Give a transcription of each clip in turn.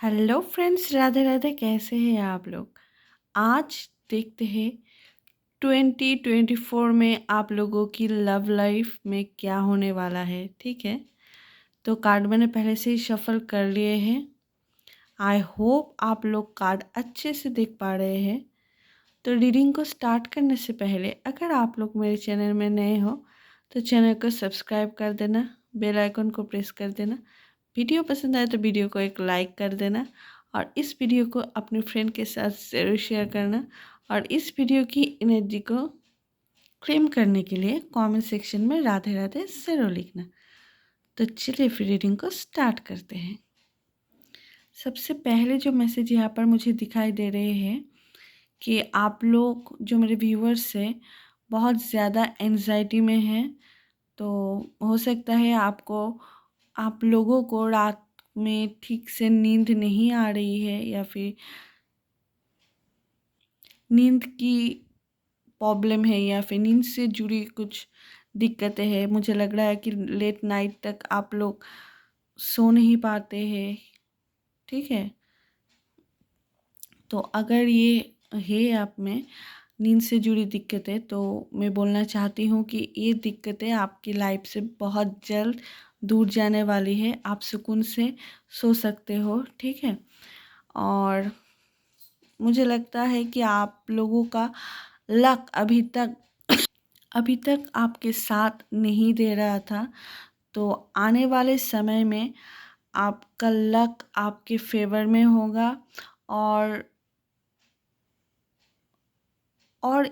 Hello friends, Radhe Radhe. कैसे हैं आप लोग? आज देखते हैं 2024 में आप लोगों की लव लाइफ में क्या होने वाला है। ठीक है, तो कार्ड मैंने पहले से ही शफल कर लिए हैं। आई होप आप लोग कार्ड अच्छे से देख पा रहे हैं। तो रीडिंग को स्टार्ट करने से पहले अगर आप लोग मेरे चैनल में नए हो तो चैनल को सब्सक्राइब कर देना, बेल आइकन को प्रेस कर देना। वीडियो पसंद आए तो वीडियो को एक लाइक कर देना और इस वीडियो को अपने फ्रेंड के साथ ज़रूर शेयर करना। और इस वीडियो की एनर्जी को क्लेम करने के लिए कमेंट सेक्शन में राधे राधे ज़रूर लिखना। तो चलिए फिर रीडिंग को स्टार्ट करते हैं। सबसे पहले जो मैसेज यहाँ पर मुझे दिखाई दे रहे हैं कि आप लोग जो मेरे व्यूअर्स हैं बहुत ज़्यादा एंजाइटी में हैं। तो हो सकता है आप लोगों को रात में ठीक से नींद नहीं आ रही है या फिर नींद की प्रॉब्लम है या फिर नींद से जुड़ी कुछ दिक्कतें हैं। मुझे लग रहा है कि लेट नाइट तक आप लोग सो नहीं पाते हैं। ठीक है, तो अगर ये है आप में नींद से जुड़ी दिक्कतें तो मैं बोलना चाहती हूँ कि ये दिक्कतें आपकी लाइफ से बहुत जल्द दूर जाने वाली है। आप सुकून से सो सकते हो। ठीक है, और मुझे लगता है कि आप लोगों का लक अभी तक आपके साथ नहीं दे रहा था। तो आने वाले समय में आपका लक आपके फेवर में होगा। और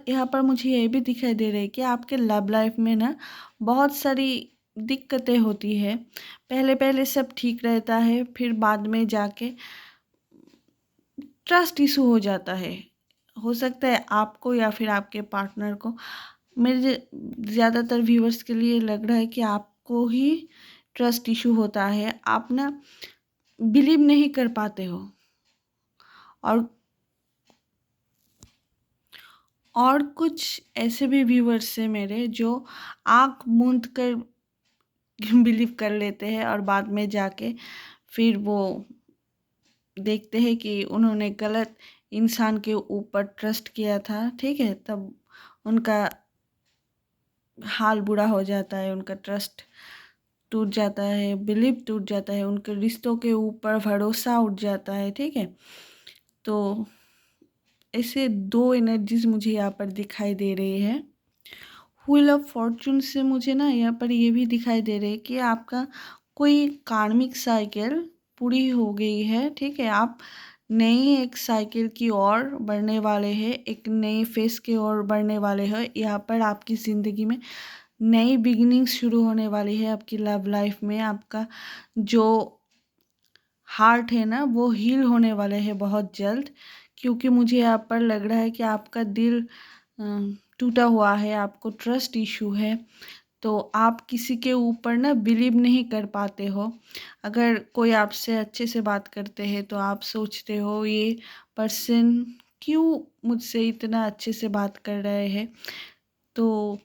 यहाँ पर मुझे ये भी दिखाई दे रहा है कि आपके लव लाइफ में ना बहुत सारी दिक्कतें होती है। पहले पहले सब ठीक रहता है, फिर बाद में जाके ट्रस्ट इशू हो जाता है। हो सकता है आपको या फिर आपके पार्टनर को। मेरे ज़्यादातर व्यूअर्स के लिए लग रहा है कि आपको ही ट्रस्ट इशू होता है। आप ना बिलीव नहीं कर पाते हो। और कुछ ऐसे भी व्यूअर्स हैं मेरे जो आँख मूंद कर बिलीव कर लेते हैं और बाद में जाके फिर वो देखते हैं कि उन्होंने गलत इंसान के ऊपर ट्रस्ट किया था। ठीक है, तब उनका हाल बुरा हो जाता है, उनका ट्रस्ट टूट जाता है, बिलीव टूट जाता है, उनके रिश्तों के ऊपर भरोसा उठ जाता है। ठीक है, तो ऐसे दो एनर्जीज मुझे यहाँ पर दिखाई दे रही है। व्हील ऑफ फॉर्चून से मुझे ना यहाँ पर ये भी दिखाई दे रही है कि आपका कोई कार्मिक साइकिल पूरी हो गई है। ठीक है, आप नई एक साइकिल की ओर बढ़ने वाले हैं, एक नई फेस की ओर बढ़ने वाले हैं। यहाँ पर आपकी ज़िंदगी में नई बिगिनिंग शुरू होने वाली है। आपकी लव लाइफ में आपका जो हार्ट है ना वो हील होने वाले हैं बहुत जल्द। क्योंकि मुझे यहाँ पर लग रहा है कि आपका दिल टूटा हुआ है, आपको ट्रस्ट इशू है। तो आप किसी के ऊपर ना बिलीव नहीं कर पाते हो। अगर कोई आपसे अच्छे से बात करते हैं तो आप सोचते हो ये पर्सन क्यों मुझसे इतना अच्छे से बात कर रहे हैं। तो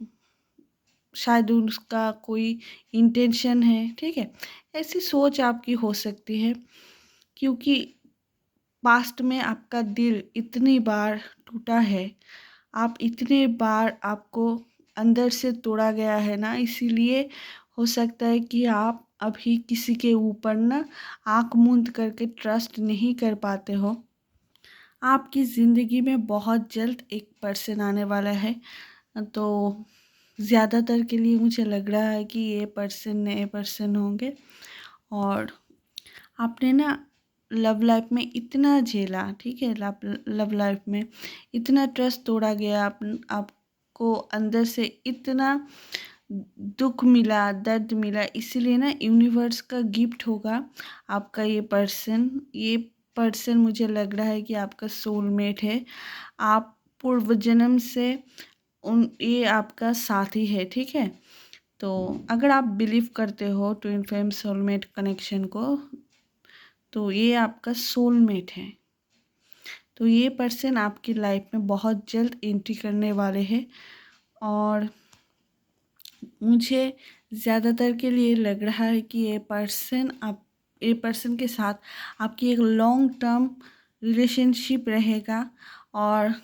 शायद उसका कोई इंटेंशन है। ठीक है, ऐसी सोच आपकी हो सकती है क्योंकि पास्ट में आपका दिल इतनी बार टूटा है, आप इतने बार आपको अंदर से तोड़ा गया है ना, इसीलिए हो सकता है कि आप अभी किसी के ऊपर ना आँख मूंद करके ट्रस्ट नहीं कर पाते हो। आपकी ज़िंदगी में बहुत जल्द एक पर्सन आने वाला है। तो ज़्यादातर के लिए मुझे लग रहा है कि ये पर्सन नए पर्सन होंगे। और आपने ना लव लाइफ में इतना झेला। ठीक है, लव लाइफ में इतना ट्रस्ट तोड़ा गया, आपको अंदर से इतना दुख मिला, दर्द मिला। इसीलिए ना यूनिवर्स का गिफ्ट होगा आपका ये पर्सन मुझे लग रहा है कि आपका सोलमेट है। आप पूर्व जन्म से ये आपका साथी है। ठीक है, तो अगर आप बिलीव करते हो ट्विन फ्लेम सोलमेट कनेक्शन को तो ये आपका सोलमेट है। तो ये पर्सन आपकी लाइफ में बहुत जल्द एंट्री करने वाले हैं। और मुझे ज़्यादातर के लिए लग रहा है कि ये पर्सन ये पर्सन के साथ आपकी एक लॉन्ग टर्म रिलेशनशिप रहेगा और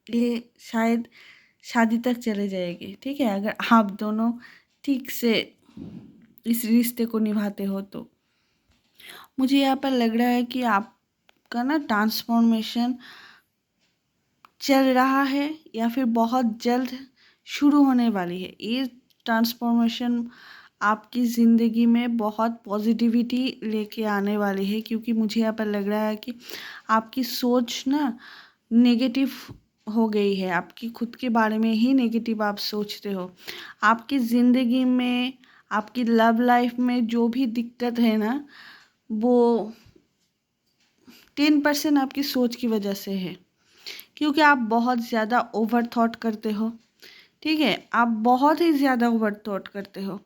ये शायद शादी तक चले जाएगी, ठीक है, अगर आप दोनों ठीक से इस रिश्ते को निभाते हो तो। मुझे यहाँ पर लग रहा है कि आपका ना ट्रांसफॉर्मेशन चल रहा है या फिर बहुत जल्द शुरू होने वाली है। ये ट्रांसफॉर्मेशन आपकी ज़िंदगी में बहुत पॉजिटिविटी लेके आने वाली है, क्योंकि मुझे यहाँ पर लग रहा है कि आपकी सोच ना नेगेटिव हो गई है। आपकी खुद के बारे में ही नेगेटिव आप सोचते हो। आपकी ज़िंदगी में, आपकी लव लाइफ में जो भी दिक्कत है ना, वो 10% आपकी सोच की वजह से है, क्योंकि आप बहुत ज़्यादा ओवर थॉट करते हो, ठीक है, आप बहुत ही ज़्यादा ओवर थॉट करते हो।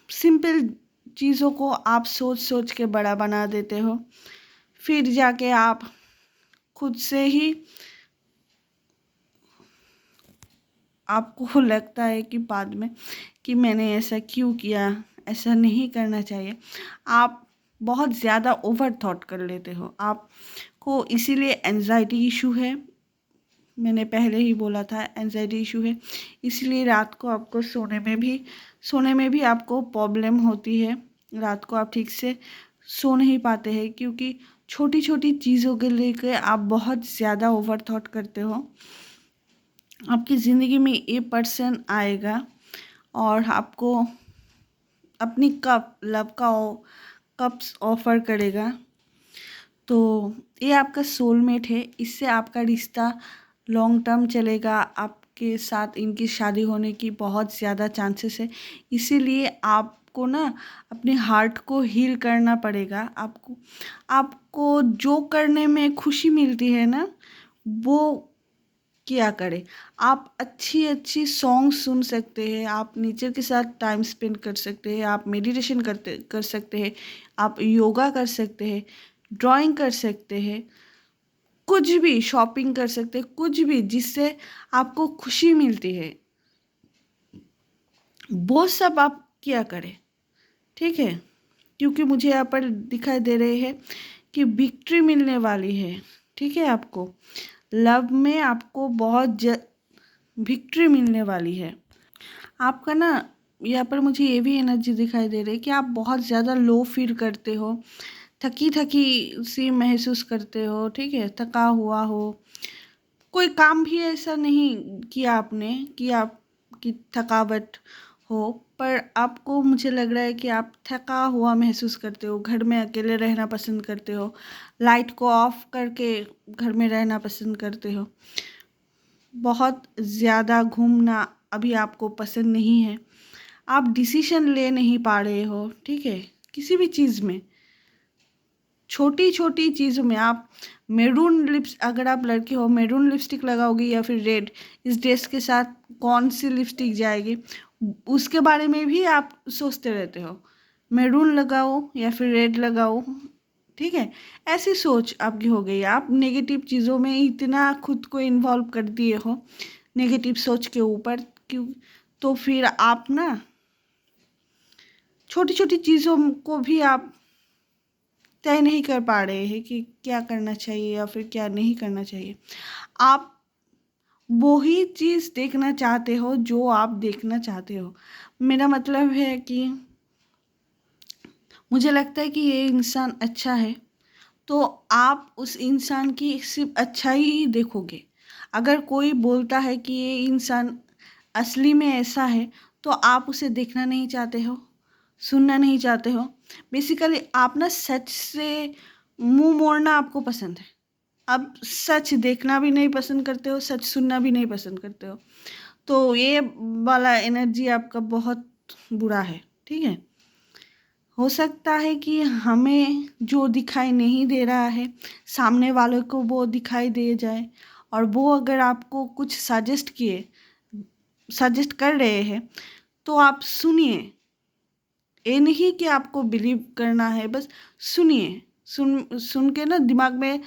सिंपल चीज़ों को आप सोच सोच के बड़ा बना देते हो, फिर जाके आप खुद से ही आपको लगता है कि बाद में कि मैंने ऐसा क्यों किया, ऐसा नहीं करना चाहिए। आप बहुत ज़्यादा ओवर थॉट कर लेते हो, आपको इसीलिए एंजाइटी इशू है। मैंने पहले ही बोला था एंजाइटी इशू है, इसलिए रात को आपको सोने में भी आपको प्रॉब्लम होती है। रात को आप ठीक से सो नहीं पाते हैं, क्योंकि छोटी छोटी चीज़ों के लेकर आप बहुत ज़्यादा ओवर थॉट करते हो। आपकी ज़िंदगी में ये पर्सन आएगा और आपको अपनी लव का कप्स ऑफर करेगा, तो ये आपका सोलमेट है। इससे आपका रिश्ता लॉन्ग टर्म चलेगा, आपके साथ इनकी शादी होने की बहुत ज़्यादा चांसेस है। इसीलिए आपको ना अपने हार्ट को हील करना पड़ेगा। आपको जो करने में खुशी मिलती है ना, वो किया करें। आप अच्छी अच्छी सॉन्ग सुन सकते हैं, आप नेचर के साथ टाइम स्पेंड कर सकते हैं, आप मेडिटेशन कर सकते हैं, आप योगा कर सकते हैं, ड्राइंग कर सकते हैं, कुछ भी शॉपिंग कर सकते हैं, कुछ भी जिससे आपको खुशी मिलती है वो सब आप किया करें, ठीक है। क्योंकि मुझे यहाँ पर दिखाई दे रहे हैं कि विक्ट्री मिलने वाली है, ठीक है। आपको लव में आपको बहुत विक्ट्री मिलने वाली है। आपका ना यहाँ पर मुझे ये भी एनर्जी दिखाई दे रही है कि आप बहुत ज़्यादा लो फील करते हो, थकी थकी सी महसूस करते हो, ठीक है, थका हुआ हो। कोई काम भी ऐसा नहीं किया आपने कि आपकी थकावट हो, पर आपको मुझे लग रहा है कि आप थका हुआ महसूस करते हो। घर में अकेले रहना पसंद करते हो, लाइट को ऑफ करके घर में रहना पसंद करते हो। बहुत ज़्यादा घूमना अभी आपको पसंद नहीं है। आप डिसीजन ले नहीं पा रहे हो, ठीक है, किसी भी चीज़ में। छोटी छोटी चीज़ों में आप अगर आप लड़के हो मैरून लिपस्टिक लगाओगी या फिर रेड, इस ड्रेस के साथ कौन सी लिपस्टिक जाएगी, उसके बारे में भी आप सोचते रहते हो। मैरून लगाओ या फिर रेड लगाओ, ठीक है, ऐसी सोच आपकी हो गई। आप नेगेटिव चीज़ों में इतना खुद को इन्वॉल्व कर दिए हो नेगेटिव सोच के ऊपर, क्यों, तो फिर आप ना छोटी छोटी चीज़ों को भी आप तय नहीं कर पा रहे हैं कि क्या करना चाहिए या फिर क्या नहीं करना चाहिए। आप वो ही चीज़ देखना चाहते हो जो आप देखना चाहते हो। मेरा मतलब है कि मुझे लगता है कि ये इंसान अच्छा है, तो आप उस इंसान की सिर्फ अच्छाई ही देखोगे। अगर कोई बोलता है कि ये इंसान असली में ऐसा है, तो आप उसे देखना नहीं चाहते हो, सुनना नहीं चाहते हो। बेसिकली आप ना सच से मुंह मोड़ना आपको पसंद है। आप सच देखना भी नहीं पसंद करते हो, सच सुनना भी नहीं पसंद करते हो। तो ये वाला एनर्जी आपका बहुत बुरा है, ठीक है। हो सकता है कि हमें जो दिखाई नहीं दे रहा है सामने वालों को वो दिखाई दे जाए, और वो अगर आपको कुछ सजेस्ट कर रहे हैं तो आप सुनिए। ये नहीं कि आपको बिलीव करना है, बस सुनिए। सुन के ना दिमाग में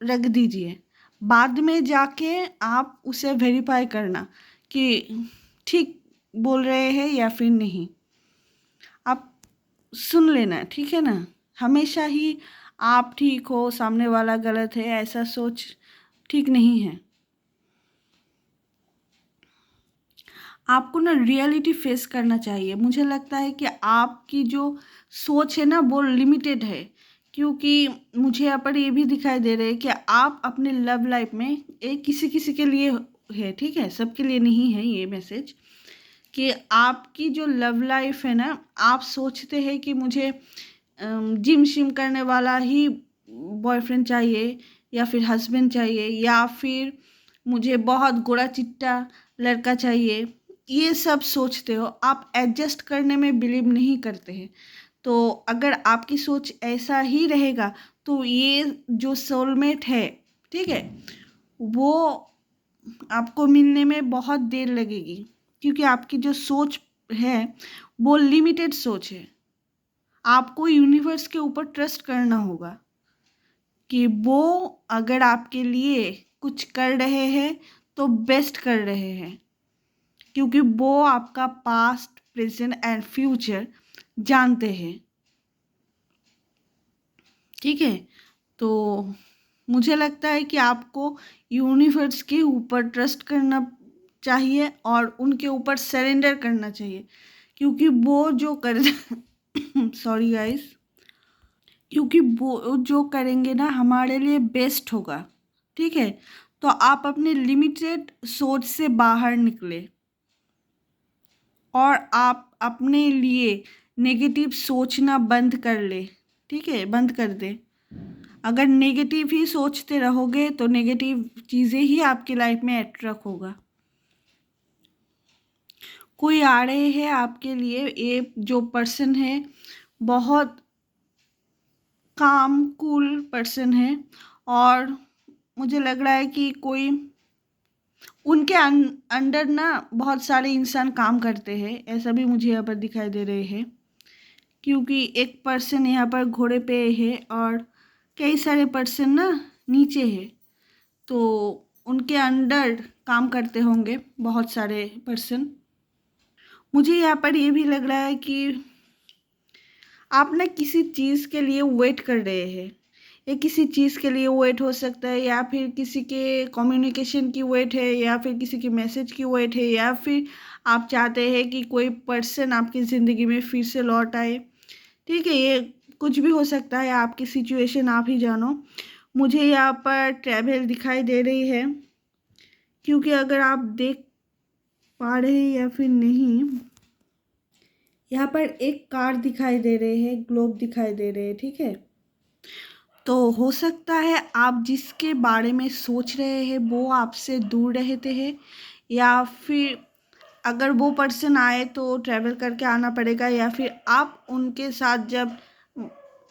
रख दीजिए। बाद में जाके आप उसे वेरीफाई करना कि ठीक बोल रहे हैं या फिर नहीं। आप सुन लेना, ठीक है ना। हमेशा ही आप ठीक हो, सामने वाला गलत है, ऐसा सोच ठीक नहीं है। आपको ना रियलिटी फेस करना चाहिए। मुझे लगता है कि आपकी जो सोच है ना वो लिमिटेड है, क्योंकि मुझे यहाँ पर ये भी दिखाई दे रहा है कि आप अपने लव लाइफ में एक किसी किसी के लिए है, ठीक है, सबके लिए नहीं है ये मैसेज। कि आपकी जो लव लाइफ है ना, आप सोचते हैं कि मुझे जिम शिम करने वाला ही बॉयफ्रेंड चाहिए, या फिर हस्बैंड चाहिए, या फिर मुझे बहुत गोरा चिट्टा लड़का चाहिए, ये सब सोचते हो। आप एडजस्ट करने में बिलीव नहीं करते हैं। तो अगर आपकी सोच ऐसा ही रहेगा तो ये जो सोलमेट है, ठीक है, वो आपको मिलने में बहुत देर लगेगी, क्योंकि आपकी जो सोच है वो लिमिटेड सोच है। आपको यूनिवर्स के ऊपर ट्रस्ट करना होगा कि वो अगर आपके लिए कुछ कर रहे हैं तो बेस्ट कर रहे हैं, क्योंकि वो आपका पास्ट, प्रेजेंट एंड फ्यूचर जानते हैं, ठीक है। तो मुझे लगता है कि आपको यूनिवर्स के ऊपर ट्रस्ट करना चाहिए और उनके ऊपर सरेंडर करना चाहिए, क्योंकि वो जो कर सॉरी गाइस, क्योंकि वो जो करेंगे ना हमारे लिए बेस्ट होगा, ठीक है। तो आप अपने लिमिटेड सोच से बाहर निकले और आप अपने लिए नेगेटिव सोचना बंद कर ले, ठीक है, बंद कर दे। अगर नेगेटिव ही सोचते रहोगे तो नेगेटिव चीज़ें ही आपकी लाइफ में अट्रैक्ट होगा। कोई आ रहे हैं आपके लिए, ये जो पर्सन है बहुत काम कूल पर्सन है, और मुझे लग रहा है कि कोई उनके अंडर ना बहुत सारे इंसान काम करते हैं, ऐसा भी मुझे यहाँ पर दिखाई दे रहे हैं। क्योंकि एक पर्सन यहाँ पर घोड़े पे है और कई सारे पर्सन ना नीचे है, तो उनके अंडर काम करते होंगे बहुत सारे पर्सन। मुझे यहाँ पर ये भी लग रहा है कि आप ना किसी चीज़ के लिए वेट कर रहे हैं। ये किसी चीज़ के लिए वेट हो सकता है, या फिर किसी के कम्युनिकेशन की वेट है, या फिर किसी के मैसेज की वेट है, या फिर आप चाहते हैं कि कोई पर्सन आपकी ज़िंदगी में फिर से लौट आए, ठीक है। ये कुछ भी हो सकता है, आपकी सिचुएशन आप ही जानो। मुझे यहाँ पर ट्रैवल दिखाई दे रही है, क्योंकि अगर आप देख पा रहे हैं या फिर नहीं, यहाँ पर एक कार दिखाई दे रहे हैं, ग्लोब दिखाई दे रहे हैं, ठीक है। तो हो सकता है आप जिसके बारे में सोच रहे हैं वो आपसे दूर रहते हैं, या फिर अगर वो पर्सन आए तो ट्रैवल करके आना पड़ेगा, या फिर आप उनके साथ जब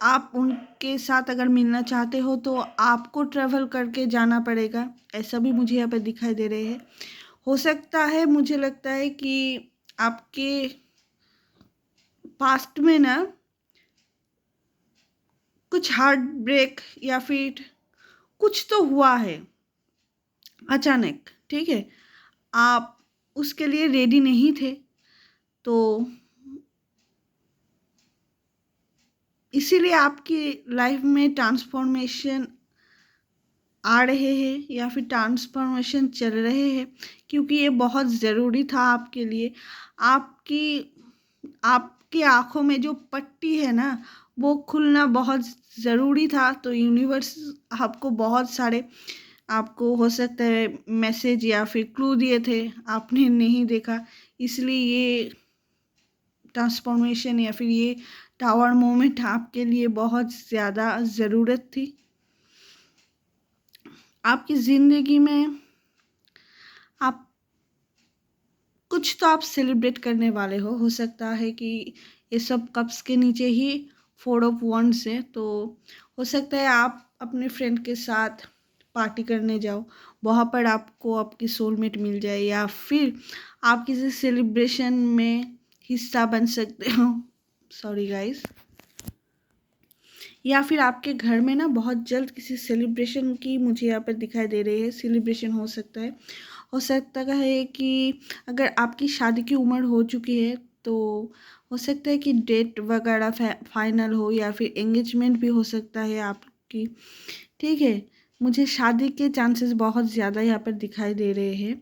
आप उनके साथ अगर मिलना चाहते हो तो आपको ट्रैवल करके जाना पड़ेगा। ऐसा भी मुझे यहाँ पर दिखाई दे रहे हैं। हो सकता है, मुझे लगता है कि आपके पास्ट में ना कुछ हार्ट ब्रेक या फिर कुछ तो हुआ है अचानक, ठीक है। आप उसके लिए रेडी नहीं थे, तो इसीलिए आपकी लाइफ में ट्रांसफॉर्मेशन आ रहे हैं या फिर ट्रांसफॉर्मेशन चल रहे हैं, क्योंकि ये बहुत ज़रूरी था आपके लिए। आपकी आपकी आँखों में जो पट्टी है ना वो खुलना बहुत ज़रूरी था। तो यूनिवर्स आपको बहुत सारे, आपको हो सकता है मैसेज या फिर क्लू दिए थे, आपने नहीं देखा, इसलिए ये ट्रांसफॉर्मेशन या फिर ये टावर मोमेंट आपके लिए बहुत ज़्यादा ज़रूरत थी। आपकी ज़िंदगी में आप कुछ तो आप सेलिब्रेट करने वाले हो सकता है कि ये सब कप्स के नीचे ही 4 ऑफ वंड्स है, तो हो सकता है आप अपने फ्रेंड के साथ पार्टी करने जाओ, वहाँ पर आपको आपकी सोलमेट मिल जाए, या फिर आप किसी सेलिब्रेशन में हिस्सा बन सकते हो, सॉरी गाइस, या फिर आपके घर में ना बहुत जल्द किसी सेलिब्रेशन की मुझे यहाँ पर दिखाई दे रही है, सेलिब्रेशन हो सकता है। हो सकता है कि अगर आपकी शादी की उम्र हो चुकी है तो हो सकता है कि डेट वगैरह फाइनल हो या फिर एंगेजमेंट भी हो सकता है आपकी, ठीक है। मुझे शादी के चांसेस बहुत ज़्यादा यहाँ पर दिखाई दे रहे हैं,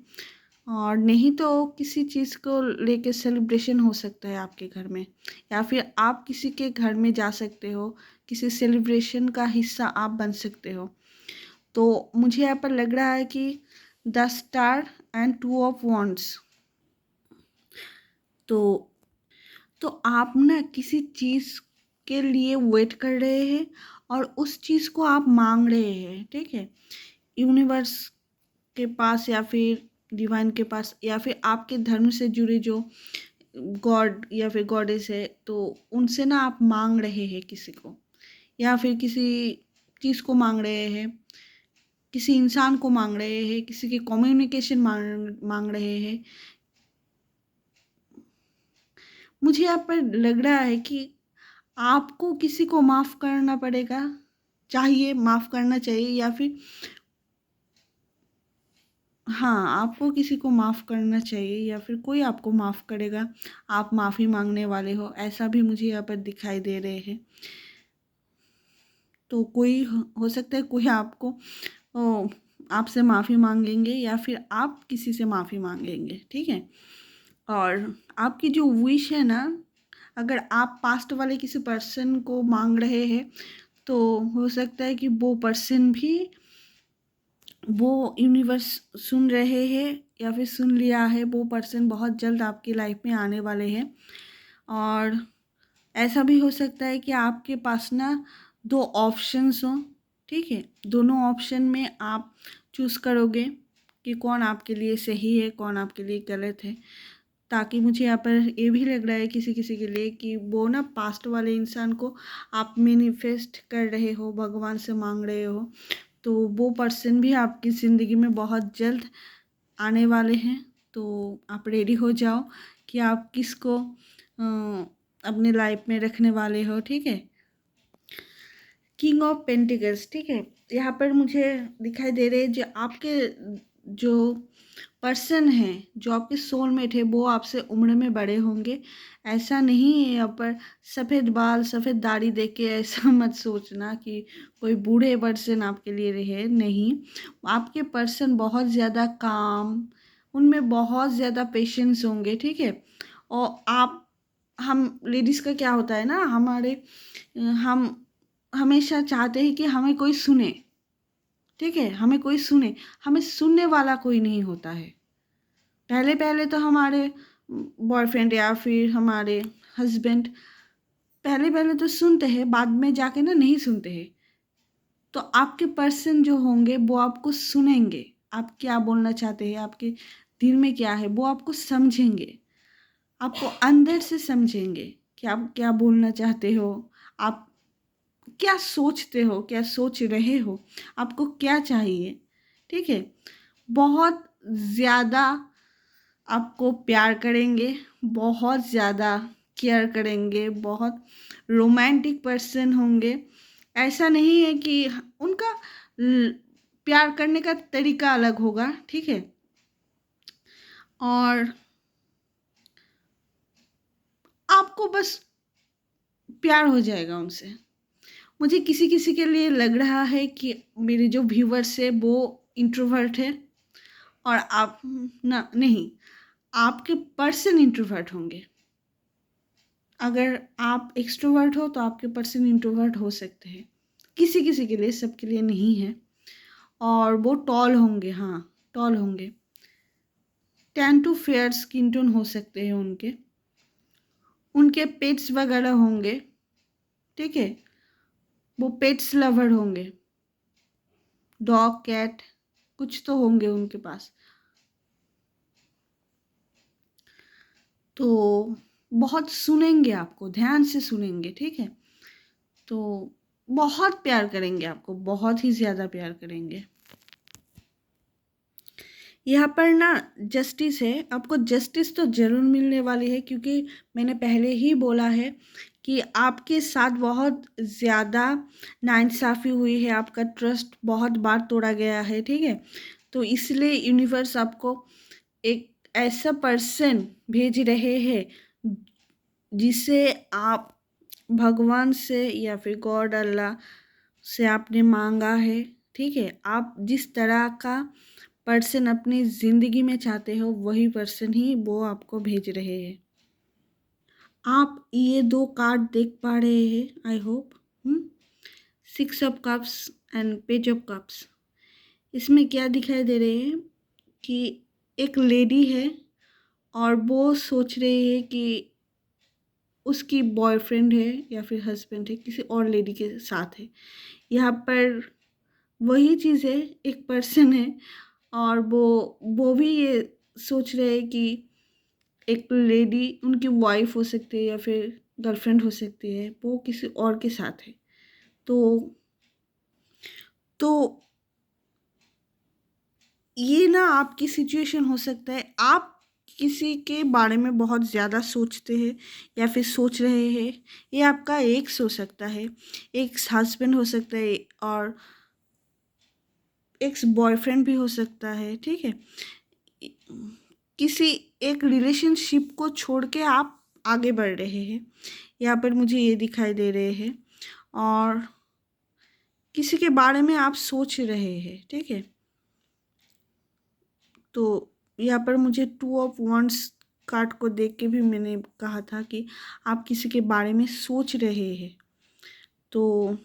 और नहीं तो किसी चीज़ को लेके सेलिब्रेशन हो सकता है आपके घर में, या फिर आप किसी के घर में जा सकते हो, किसी सेलिब्रेशन का हिस्सा आप बन सकते हो। तो मुझे यहाँ पर लग रहा है कि 10 स्टार एंड 2 ऑफ वॉन्ड्स। तो आप ना किसी चीज़ के लिए वेट कर रहे हैं और उस चीज़ को आप मांग रहे हैं, ठीक है। यूनिवर्स के पास या फिर डिवाइन के पास या फिर आपके धर्म से जुड़े जो गॉड या फिर गॉडेस है, तो उनसे ना आप मांग रहे हैं किसी को, या फिर किसी चीज़ को मांग रहे हैं, किसी इंसान को मांग रहे हैं, किसी की कम्युनिकेशन मांग रहे हैं। मुझे यहाँ पर लग रहा है कि आपको किसी को माफ़ करना पड़ेगा, चाहिए, माफ़ करना चाहिए, या फिर हाँ, आपको किसी को माफ़ करना चाहिए या फिर कोई आपको माफ़ करेगा, आप माफ़ी मांगने वाले हो, ऐसा भी मुझे यहाँ पर दिखाई दे रहे हैं। तो कोई हो सकता है कोई आपको आपसे माफ़ी मांगेंगे या फिर आप किसी से माफ़ी मांगेंगे, ठीक है। और आपकी जो विश है ना, अगर आप पास्ट वाले किसी पर्सन को मांग रहे हैं, तो हो सकता है कि वो पर्सन भी, वो यूनिवर्स सुन रहे हैं या फिर सुन लिया है, वो पर्सन बहुत जल्द आपकी लाइफ में आने वाले हैं। और ऐसा भी हो सकता है कि आपके पास ना 2 ऑप्शंस हों, ठीक है। दोनों ऑप्शन में आप चूज़ करोगे कि कौन आपके लिए सही है, कौन आपके लिए गलत है। ताकि मुझे यहाँ पर ये भी लग रहा है किसी किसी के लिए कि वो ना पास्ट वाले इंसान को आप मैनिफेस्ट कर रहे हो, भगवान से मांग रहे हो, तो वो पर्सन भी आपकी ज़िंदगी में बहुत जल्द आने वाले हैं। तो आप रेडी हो जाओ कि आप किसको अपने लाइफ में रखने वाले हो, ठीक है। किंग ऑफ पेंटिकल्स, ठीक है। यहाँ पर मुझे दिखाई दे रहे हैं जो आपके जो पर्सन है, जो आपके सोलमेट है, वो आपसे उम्र में बड़े होंगे। ऐसा नहीं है यहाँ पर सफ़ेद बाल सफ़ेद दाढ़ी देख के ऐसा मत सोचना कि कोई बूढ़े पर्सन आपके लिए रहे, नहीं। आपके पर्सन बहुत ज़्यादा काम, उनमें बहुत ज़्यादा पेशेंस होंगे, ठीक है। और आप, हम लेडीज़ का क्या होता है ना, हम हमेशा चाहते हैं कि हमें कोई सुने, ठीक है, हमें कोई सुने, हमें सुनने वाला कोई नहीं होता है। पहले पहले तो हमारे बॉयफ्रेंड या फिर हमारे हस्बैंड पहले पहले तो सुनते हैं, बाद में जाके ना नहीं सुनते हैं। तो आपके पर्सन जो होंगे वो आपको सुनेंगे, आप क्या बोलना चाहते हैं, आपके दिल में क्या है, वो आपको समझेंगे, आपको अंदर से समझेंगे कि आप क्या बोलना चाहते हो, आप क्या सोचते हो, क्या सोच रहे हो, आपको क्या चाहिए, ठीक है। बहुत ज़्यादा आपको प्यार करेंगे, बहुत ज़्यादा केयर करेंगे, बहुत रोमांटिक पर्सन होंगे। ऐसा नहीं है कि उनका प्यार करने का तरीका अलग होगा, ठीक है। और आपको बस प्यार हो जाएगा उनसे। मुझे किसी किसी के लिए लग रहा है कि मेरे जो व्यूवर्स है वो इंट्रोवर्ट है, और आप ना नहीं, आपके पर्सन इंट्रोवर्ट होंगे। अगर आप एक्सट्रोवर्ट हो तो आपके पर्सन इंट्रोवर्ट हो सकते हैं, किसी किसी के लिए, सबके लिए नहीं है। और वो टॉल होंगे, हाँ, टॉल होंगे, tan to fair skin tone हो सकते हैं उनके, उनके पेट्स वगैरह होंगे, ठीक है। वो पेट्स लवर होंगे, डॉग कैट कुछ तो होंगे उनके पास। तो बहुत सुनेंगे, आपको ध्यान से सुनेंगे, ठीक है। तो बहुत प्यार करेंगे आपको, बहुत ही ज़्यादा प्यार करेंगे। यहाँ पर ना जस्टिस है, आपको जस्टिस तो ज़रूर मिलने वाली है, क्योंकि मैंने पहले ही बोला है कि आपके साथ बहुत ज़्यादा नाइंसाफ़ी हुई है, आपका ट्रस्ट बहुत बार तोड़ा गया है, ठीक है। तो इसलिए यूनिवर्स आपको एक ऐसा पर्सन भेज रहे हैं जिसे आप भगवान से या फिर गॉड अल्लाह से आपने मांगा है, ठीक है। आप जिस तरह का पर्सन अपनी ज़िंदगी में चाहते हो वही पर्सन ही वो आपको भेज रहे हैं। आप ये 2 कार्ड देख पा रहे हैं I hope. 6 of cups and page of cups. इसमें क्या दिखाई दे रहे हैं कि एक लेडी है और वो सोच रही है कि उसकी बॉयफ्रेंड है या फिर हस्बैंड है किसी और लेडी के साथ है। यहाँ पर वही चीज़ है, एक पर्सन है और वो भी ये सोच रहे हैं कि एक लेडी उनकी वाइफ हो सकती है या फिर गर्लफ्रेंड हो सकती है, वो किसी और के साथ है। तो तो ये ना आपकी सिचुएशन हो सकता है, आप किसी के बारे में बहुत ज़्यादा सोचते हैं या फिर सोच रहे हैं। ये आपका एक्स हो सकता है, एक्स हस्बैंड हो सकता है और एक्स बॉयफ्रेंड भी हो सकता है, ठीक है। किसी एक रिलेशनशिप को छोड़ के आप आगे बढ़ रहे हैं, यहाँ पर मुझे ये दिखाई दे रहे हैं। और किसी के बारे में आप सोच रहे हैं, ठीक है। तो यहाँ पर मुझे 2 ऑफ वंड्स कार्ड को देख के भी मैंने कहा था कि आप किसी के बारे में सोच रहे हैं। तो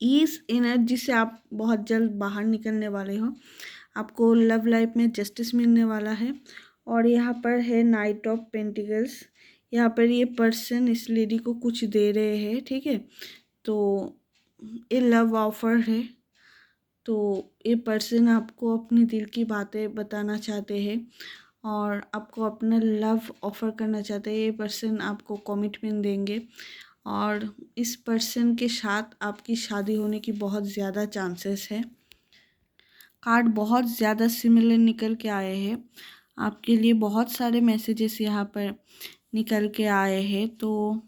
इस एनर्जी से आप बहुत जल्द बाहर निकलने वाले हो। आपको लव लाइफ में जस्टिस मिलने वाला है। और यहाँ पर है नाइट ऑफ पेंटिकल्स। यहाँ पर ये पर्सन इस लेडी को कुछ दे रहे हैं, ठीक है। तो ये लव ऑफर है। तो ये पर्सन आपको अपनी दिल की बातें बताना चाहते हैं और आपको अपना लव ऑफ़र करना चाहते हैं। ये पर्सन आपको कमिटमेंट देंगे और इस पर्सन के साथ आपकी शादी होने की बहुत ज़्यादा चांसेस है। कार्ड बहुत ज़्यादा सिमिलर निकल के आए हैं। आपके लिए बहुत सारे मैसेजेस यहाँ पर निकल के आए हैं। तो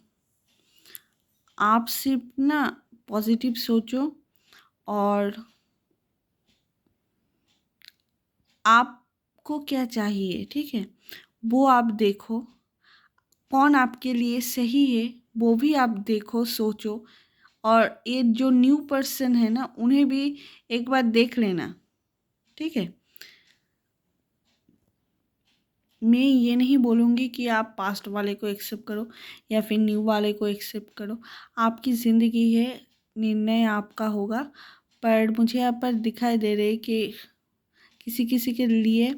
आप सिर्फ ना पॉजिटिव सोचो और आपको क्या चाहिए, ठीक है, वो आप देखो। कौन आपके लिए सही है वो भी आप देखो, सोचो। और ये जो न्यू पर्सन है ना, उन्हें भी एक बार देख लेना, ठीक है। मैं ये नहीं बोलूँगी कि आप पास्ट वाले को एक्सेप्ट करो या फिर न्यू वाले को एक्सेप्ट करो। आपकी ज़िंदगी है, निर्णय आपका होगा। पर मुझे यहाँ पर दिखाई दे रही कि किसी किसी के लिए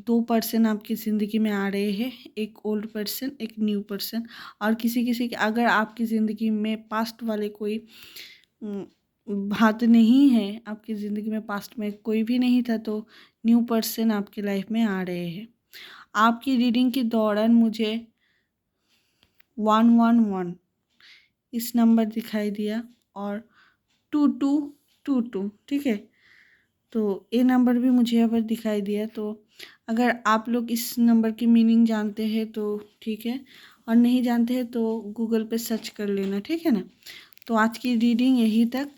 2 पर्सन आपकी ज़िंदगी में आ रहे हैं, एक ओल्ड पर्सन, एक न्यू पर्सन। और किसी किसी के अगर आपकी ज़िंदगी में पास्ट वाले कोई बात नहीं है, आपकी ज़िंदगी में पास्ट में कोई भी नहीं था, तो न्यू पर्सन आपकी लाइफ में आ रहे हैं। आपकी रीडिंग के दौरान मुझे 111 इस नंबर दिखाई दिया और 2222, ठीक है। तो ये नंबर भी मुझे यहाँ पर दिखाई दिया। तो अगर आप लोग इस नंबर की मीनिंग जानते हैं तो ठीक है, और नहीं जानते हैं तो गूगल पे सर्च कर लेना, ठीक है ना। तो आज की रीडिंग यही तक।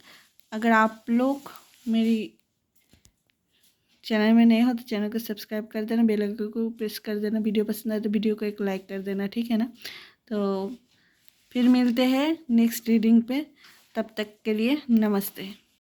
अगर आप लोग मेरी चैनल में नए हो तो चैनल को सब्सक्राइब कर देना, बेल आइकन को प्रेस कर देना, वीडियो पसंद आए तो वीडियो को एक लाइक कर देना, ठीक है ना। तो फिर मिलते हैं नेक्स्ट रीडिंग पे, तब तक के लिए नमस्ते।